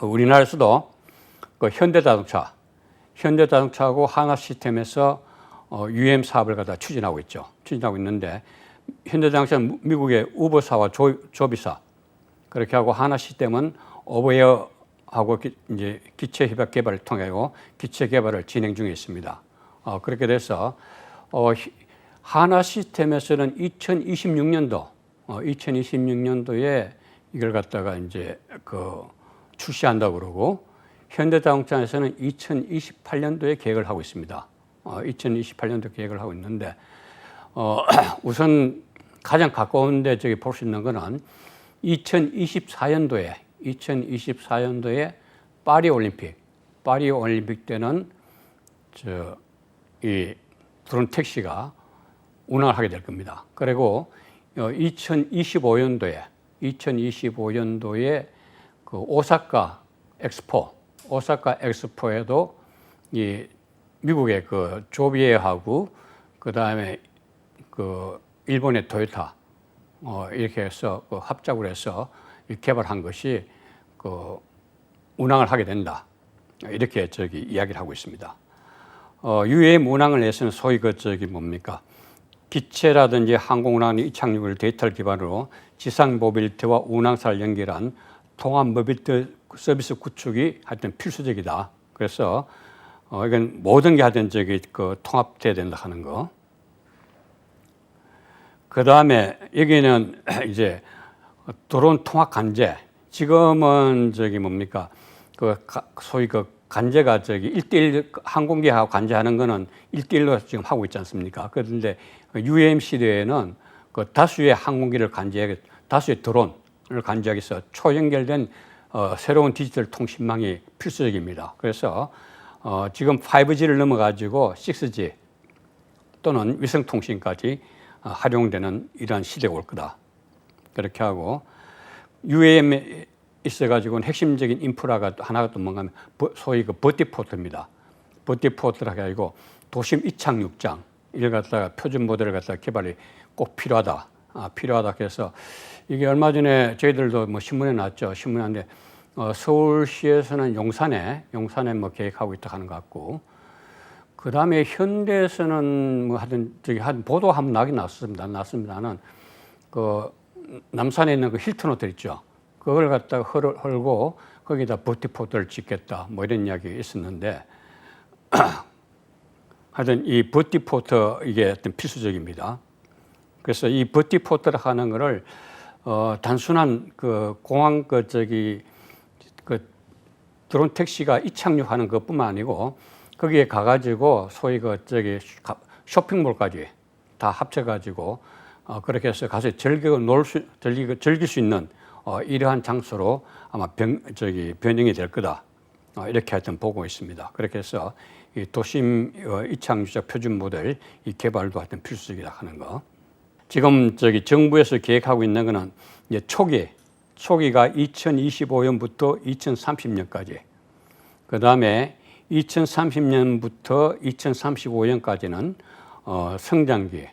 우리나라에서도 현대자동차하고 하나시스템에서 UAM 사업을 갖다 추진하고 있는데 현대자동차는 미국의 우버사와 조비사 그렇게 하고 하나시스템은 오버에어하고 이제 기체 협약 개발을 통해 기체 개발을 진행 중에 있습니다. 그렇게 돼서 하나시스템에서는 2026년도에 이걸 갖다가 이제 출시한다고 그러고 현대자동차에서는 2028년도에 계획을 하고 있습니다. 2028년도 계획을 하고 있는데 우선 가장 가까운데 볼 수 있는 거는 2024년도에 파리 올림픽 때는 이 드론 택시가 운항을 하게 될 겁니다. 그리고 2025년도에 오사카 엑스포에도 이 미국의 조비에하고 그 다음에 일본의 토요타 이렇게 해서 합작을 해서 개발한 것이 운항을 하게 된다. 이렇게 이야기를 하고 있습니다. UAM 운항을 위해서는 소위 기체라든지 항공운항의 이착륙을 데이터를 기반으로 지상 모빌리티와 운항사를 연결한 통합 모빌리티 서비스 구축이 하여튼 필수적이다. 그래서 이건 모든 게 하여튼 통합돼야 된다 하는 거. 그 다음에 여기는 이제 드론 통합 관제. 지금은 소위 관제가 1대1 항공기하고 관제하는 거는 1대1로 지금 하고 있지 않습니까? 그런데 UAM 시대에는 다수의 항공기를 다수의 드론을 관제하기 위해서 초연결된 새로운 디지털 통신망이 필수적입니다. 그래서 지금 5G를 넘어가지고 6G 또는 위성통신까지 활용되는 이러한 시대가 올 거다. 그렇게 하고 UAM에 있어가지고는 핵심적인 인프라가 하나가 또 뭔가 하면 소위 버티포트입니다. 버티포트라고 해가지고 도심 이착륙장 이걸 갖다가 표준 모델을 갖다가 개발이 꼭 필요하다. 그래서 이게 얼마 전에 저희들도 신문에 났죠. 신문에 났는데 서울시에서는 용산에 계획하고 있다 하는 것 같고 그 다음에 현대에서는 하여튼 보도 한번 나긴 났습니다는 남산에 있는 힐튼 호텔 있죠. 그걸 갖다가 헐고 거기다 버티포트를 짓겠다 이런 이야기 있었는데 하여튼 이 버티포트 이게 어떤 필수적입니다. 그래서 이 버티포트를 하는 거를 단순한 공항 드론 택시가 이착륙하는 것뿐만 아니고 거기에 가가지고 소위 쇼핑몰까지 다 합쳐가지고 그렇게 해서 가서 즐길 수 있는 이러한 장소로 아마 변형이 될 거다. 이렇게 하여튼 보고 있습니다. 그렇게 해서 이 도심 이착륙적 표준 모델 이 개발도 하여튼 필수적이다 하는 거. 지금 정부에서 계획하고 있는 거는 이제 초기가 2025년부터 2030년까지. 그 다음에 2030년부터 2035년까지는 성장기.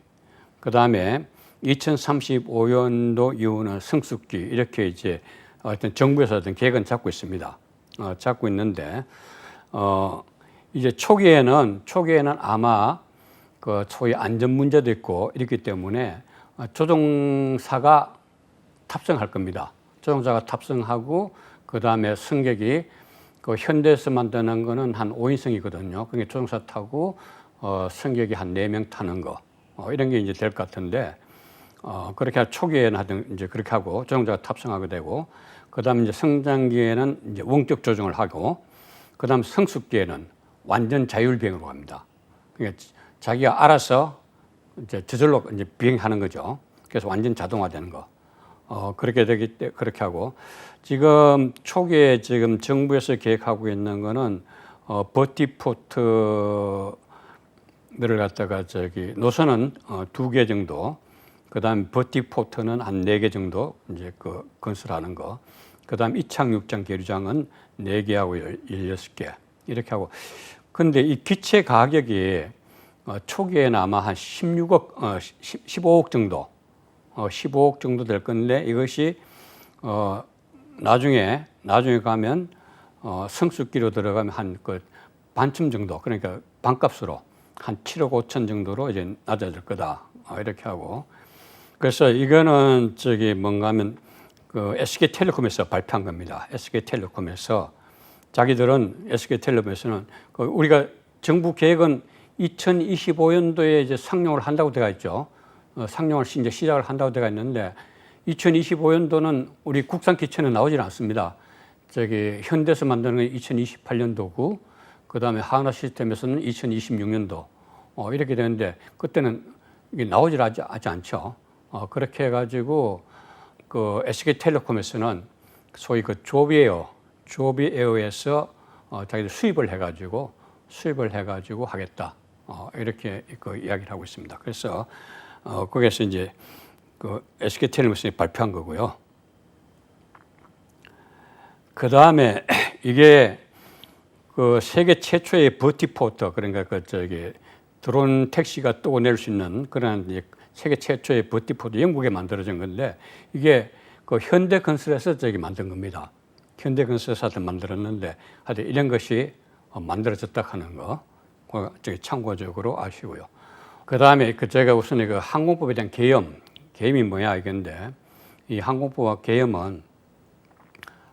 그 다음에 2035년도 이후는 성숙기. 이렇게 이제 하여튼 정부에서 어떤 계획은 잡고 있습니다. 잡고 있는데 이제 초기에는 아마 그 소위 안전 문제도 있고 이렇기 때문에 조종사가 탑승할 겁니다. 조종사가 탑승하고 그 다음에 승객이 그 현대에서 만드는 거는 한 5인승이거든요. 그게 조종사 타고 승객이 한 4명 타는 거 이런 게 이제 될 것 같은데 그렇게 초기에는 하여튼 이제 그렇게 하고 조종사가 탑승하게 되고 그 다음에 이제 성장기에는 이제 원격 조종을 하고 그 다음 성숙기에는 완전 자율비행으로 갑니다. 그러니까 자기가 알아서 이제 저절로 이제 비행하는 거죠. 그래서 완전 자동화되는 거. 그렇게 되기 때문에 그렇게 하고 지금 초기에 지금 정부에서 계획하고 있는 거는 버티포트를 갖다가 노선은 2개 정도, 그다음 버티포트는 한 4개 정도 이제 그 건설하는 거, 그다음 이착륙장 계류장은 4개하고 16개 이렇게 하고. 근데 이 기체 가격이 초기에는 아마 한 15억 정도. 15억 정도 될 건데 이것이 나중에 가면 성숙기로 들어가면 한 그 반쯤 정도, 그러니까 반값으로 한 7억 5천 정도로 이제 낮아질 거다 이렇게 하고. 그래서 이거는 뭔가 하면 그 SK텔레콤에서 발표한 겁니다. SK텔레콤에서 자기들은 SK텔레콤에서는 우리가 정부 계획은 2025년도에 이제 상용을 한다고 되어 있죠. 상용을 이제 시작을 한다고 되어 있는데 2025년도는 우리 국산 기체는 나오질 않습니다. 현대에서 만드는 건 2028년도고 그다음에 하나 시스템에서는 2026년도 이렇게 되는데 그때는 이게 나오질 하지 않죠. 그렇게 해가지고 그 SK텔레콤에서는 소위 그 조비에어에서 자기들 수입을 해가지고 하겠다 이렇게 그 이야기를 하고 있습니다. 그래서 거기에서 이제 그 SK텔레콤에서 발표한 거고요. 그 다음에 이게 그 세계 최초의 버티포트, 그러니까 드론 택시가 떠내릴 수 있는 그런 이제 세계 최초의 버티포트, 영국에 만들어진 건데 이게 그 현대건설에서 만든 겁니다. 현대건설에서 만들었는데 하여튼 이런 것이 만들어졌다 하는 거 참고적으로 아시고요. 그 다음에 제가 우선 그 항공법에 대한 계엄이 뭐냐 이건데, 이 항공법과 계엄은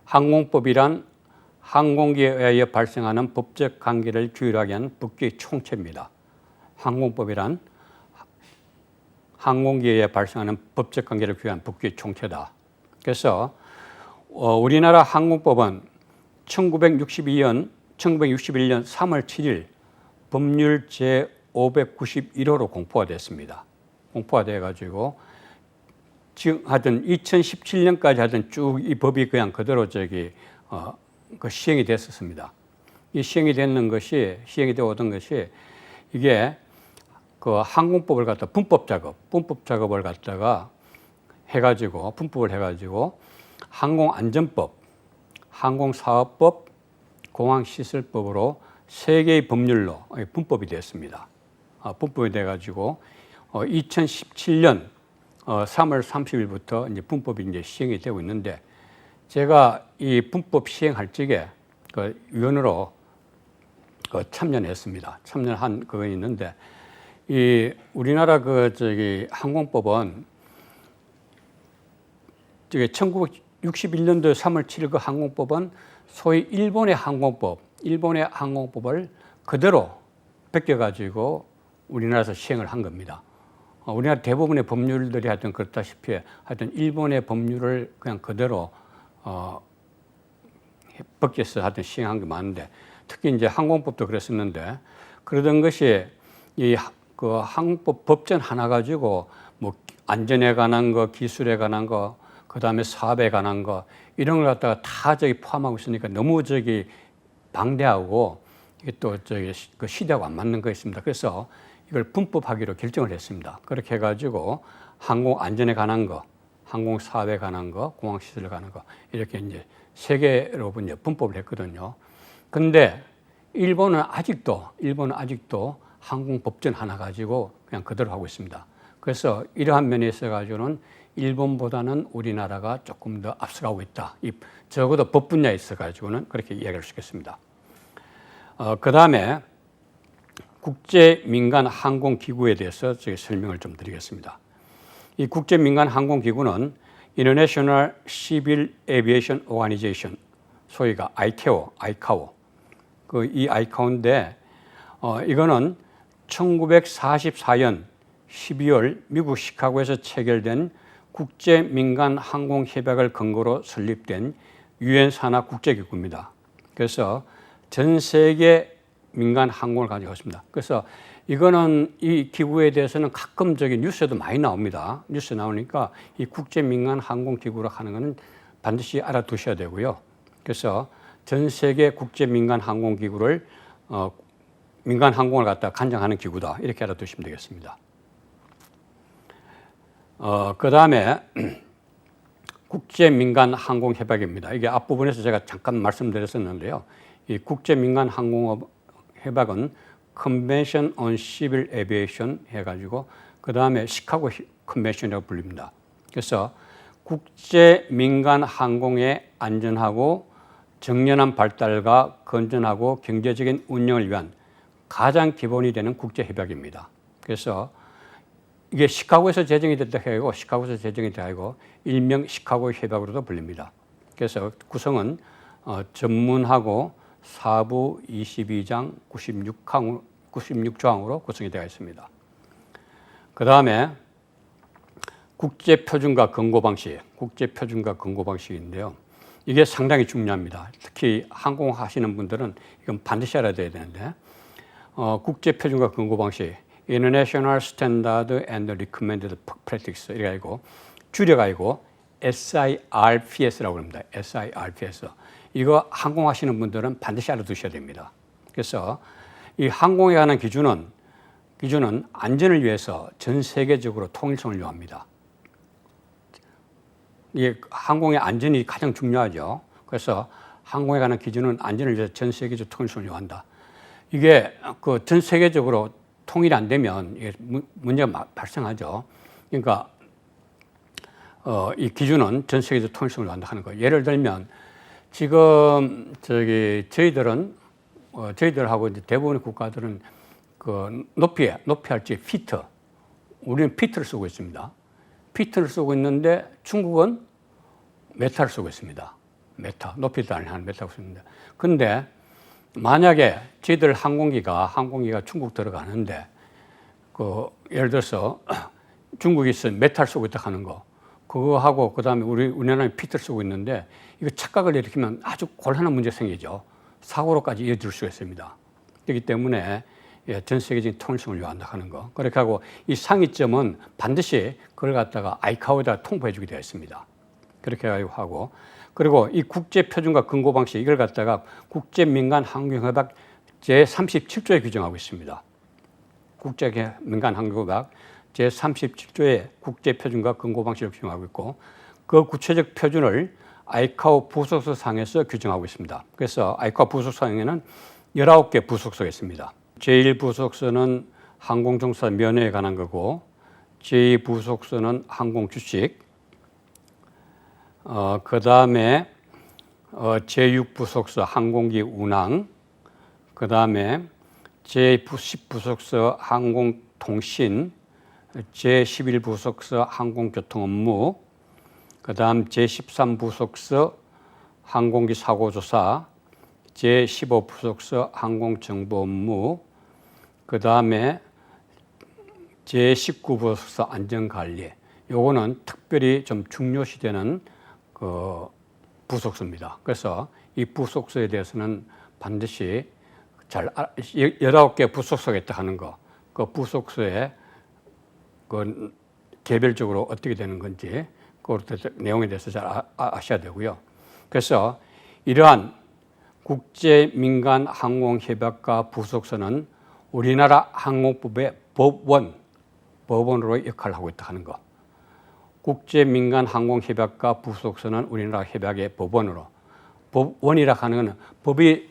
항공법이란 항공기에 의하여 발생하는 법적 관계를 규율하게 한 법규의 총체입니다. 항공법이란 항공기에 의해 발생하는 법적 관계를 규율한 법규의 총체다. 그래서 우리나라 항공법은 1961년 3월 7일 법률 제591호로 공포가 됐습니다. 공포가 돼가지고 지금 하여튼 2017년까지 하여튼 쭉 이 법이 그냥 그대로 그 시행이 됐었습니다. 이 시행이 되는 것이 이게 그 항공법을 갖다 분법 작업을 갖다가 분법을 해가지고 항공안전법, 항공사업법, 공항시설법으로 3개의 법률로 분법이 됐습니다. 분법이 돼가지고 2017년 3월 30일부터 이제 분법이 이제 시행이 되고 있는데, 제가 이 분법 시행할 적에 그 위원으로 참여했습니다. 참여한 그거 있는데, 이 우리나라 항공법은 1961년도 3월 7일 그 항공법은 소위 일본의 항공법을 그대로 베껴가지고 우리나라에서 시행을 한 겁니다. 우리나라 대부분의 법률들이 하여튼 그렇다시피 하여튼 일본의 법률을 그냥 그대로 벗겨서 하여튼 시행한 게 많은데, 특히 이제 항공법도 그랬었는데, 그러던 것이 그 항공법 법전 하나 가지고 뭐 안전에 관한 거, 기술에 관한 거, 그 다음에 사업에 관한 거 이런 걸 갖다가 다 포함하고 있으니까 너무 방대하고 이게 또 그 시대하고 안 맞는 거 있습니다. 그래서 이걸 분법하기로 결정을 했습니다. 그렇게 해가지고 항공 안전에 관한 거, 항공 사업에 관한 거, 공항 시설에 관한 거 이렇게 이제 3개로 이제 분법을 했거든요. 근데 일본은 아직도 항공 법전 하나 가지고 그냥 그대로 하고 있습니다. 그래서 이러한 면에 있어 가지고는 일본보다는 우리나라가 조금 더 앞서가고 있다. 적어도 법 분야에 있어 가지고는 그렇게 이야기할 수 있겠습니다. 그 다음에 국제민간항공기구에 대해서 제가 설명을 좀 드리겠습니다. 이 국제민간항공기구는 International Civil Aviation Organization, 소위가 ICAO, 이 ICAO인데 이거는 1944년 12월 미국 시카고에서 체결된 국제민간항공협약을 근거로 설립된 유엔 산하 국제기구입니다. 그래서 전 세계 민간 항공을 가지고 있습니다. 그래서 이거는 이 기구에 대해서는 가끔 뉴스에도 많이 나옵니다. 뉴스에 나오니까 이 국제 민간 항공 기구로 하는 것은 반드시 알아두셔야 되고요. 그래서 전 세계 국제 민간 항공 기구를 민간 항공을 갖다 관장하는 기구다, 이렇게 알아두시면 되겠습니다. 그 다음에 국제 민간 항공 협약입니다. 이게 앞부분에서 제가 잠깐 말씀드렸었는데요. 이 국제 민간 항공 협약은 Convention on Civil Aviation 해가지고 그 다음에 시카고 컨벤션이라고 불립니다. 그래서 국제 민간 항공의 안전하고 정연한 발달과 건전하고 경제적인 운영을 위한 가장 기본이 되는 국제 협약입니다. 그래서 이게 시카고에서 제정이 됐다 해고 시카고에서 제정이 되고 일명 시카고 협약으로도 불립니다. 그래서 구성은 전문하고 사부 22장 96조항으로 구성이 되어 있습니다. 그 다음에 국제표준과 근거 방식인데요. 이게 상당히 중요합니다. 특히 항공하시는 분들은 이건 반드시 알아야 되는데 국제표준과 근거 방식, International Standard and Recommended Practice 이래가지고 줄여가지고 SIRPS라고 합니다. SIRPS. 이거 항공하시는 분들은 반드시 알아두셔야 됩니다. 그래서 이 항공에 관한 기준은 안전을 위해서 전 세계적으로 통일성을 요합니다. 이게 항공의 안전이 가장 중요하죠. 그래서 항공에 관한 기준은 안전을 위해서 전 세계적 통일성을 요한다. 이게 전 세계적으로 통일이 안 되면 이게 문제가 발생하죠. 그러니까 이 기준은 전 세계적 통일성을 요한다 하는 거예요. 예를 들면 지금 저희들하고 이제 대부분의 국가들은 높이할지 피트, 우리는 피트를 쓰고 있습니다. 피트를 쓰고 있는데 중국은 메타를 쓰고 있습니다. 메타, 높이도 아닌 메타를 쓰고 있는데, 근데 만약에 저희들 항공기가 중국 들어가는데 예를 들어서 중국이 메타를 쓰고 있다 하는 거, 그거하고 그다음에 우리나라는 피트를 쓰고 있는데 이거 착각을 일으키면 아주 곤란한 문제가 생기죠. 사고로까지 이어질 수가 있습니다. 그렇기 때문에 전 세계적인 통일성을 요한다 하는 거. 그렇게 하고 이 상위점은 반드시 그걸 갖다가 아이카오에다 통보해 주게 되어 있습니다. 그렇게 하고 그리고 이 국제표준과 근거 방식 이걸 갖다가 국제민간항공협약 제37조에 규정하고 있습니다. 국제민간항공협약 제37조에 국제표준과 근거 방식을 규정하고 있고 그 구체적 표준을 아이카오 부속서상에서 규정하고 있습니다. 그래서 아이카오 부속서상에는 19개 부속서가 있습니다. 제1부속서는 항공종사 면허에 관한 거고 제2부속서는 항공주식, 그 다음에 제6부속서 항공기 운항, 그 다음에 제10부속서 항공통신, 제11부속서 항공교통 업무, 그 다음 제13부속서 항공기 사고조사, 제15부속서 항공정보 업무, 그 다음에 제19부속서 안전관리, 요거는 특별히 좀 중요시되는 부속서입니다. 그래서 이 부속서에 대해서는 반드시 19개 부속서가 있다 하는 거, 그 부속서에 개별적으로 어떻게 되는 건지 그 내용에 대해서 잘 아셔야 되고요. 그래서 이러한 국제민간항공협약과 부속서는 우리나라 항공법의 법원으로 역할을 하고 있다 하는 거. 국제민간항공협약과 부속서는 우리나라 협약의 법원으로, 법원이라 하는 것은 법이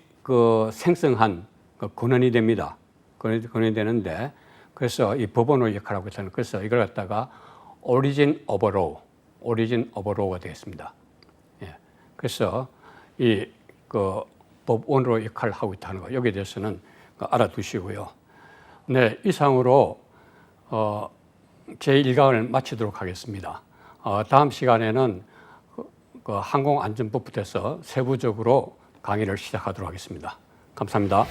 생성한 근원이 됩니다. 근원이 되는데, 그래서 이 법원으로 역할을 하고 있다는, 그래서 이걸 갖다가 origin of law가 되겠습니다. 예. 그래서 법원으로 역할을 하고 있다는 거, 여기에 대해서는 알아두시고요. 네, 이상으로 제1강을 마치도록 하겠습니다. 다음 시간에는 그 항공안전법부터 해서 세부적으로 강의를 시작하도록 하겠습니다. 감사합니다.